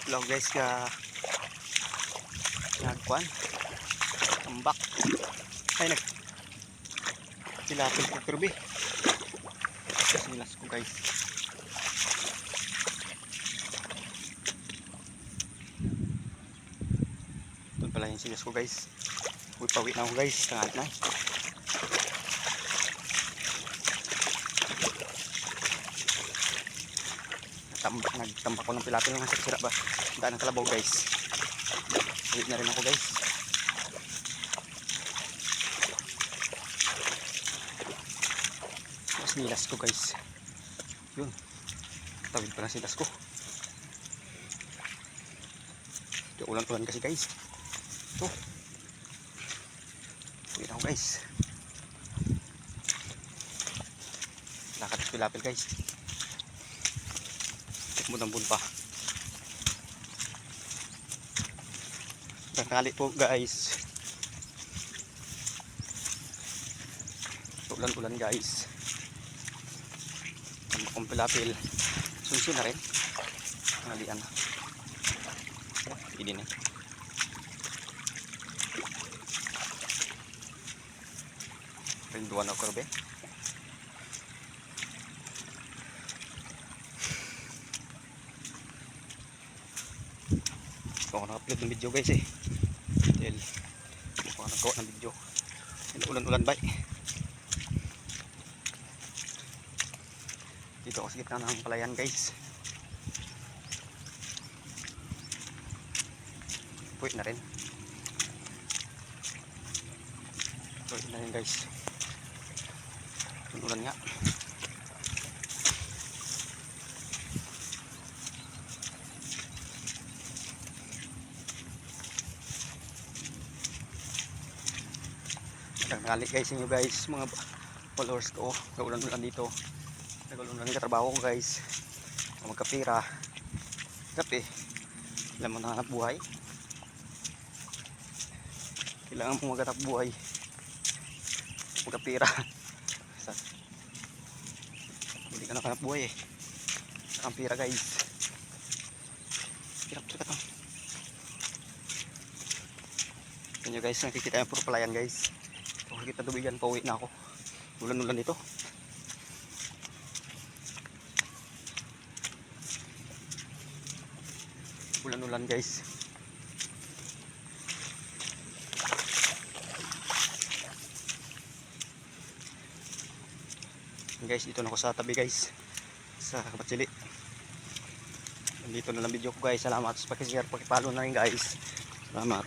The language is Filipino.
Hello guys, nagkuhan tambak ay tilapil ko kirby silas ko guys. Doon pala yung silas ko guys. Pawi na ako guys, tangat na nagtambak ko ng tilapil ng sira ba daan ng kalabaw guys. Uwi na rin ako guys. Nilas ko guys, yun tawid pa lang silas ko. Ulan-ulan kasi guys. Ito uwi na ako guys. Lakad sa pilapil guys, mudang-bun pa tanghali po guys. Ulan-ulan guys, ang pilapil sunsun na rin ngalian na hindi na rinduan ako karbe. Ako na-upload ng video guys dahil ako nagawa ng video ulan-ulan ba dito ako sa gitna ng palayan guys. Puwit na rin guys, ulan nga. Nagkakali guys inyo guys, mga followers ko. Ulan-ulan dito, nag-ulan katrabaho ko guys, magkapira kape, alam mo na hanap buhay, kailangan mong maghanap buhay, magkapira hindi ka nakahanap buhay nakampira guys. Hirap sa katang yun guys, nakikita yung puro palayan guys. Kita tubigan, pauwi na ako, ulan-ulan dito. Ulan-ulan guys. Guys, dito na ako sa tabi guys, sa Kabatsili. Dito na lang video ko guys. Salamat sa pag-share, pag-follow na rin guys. Salamat.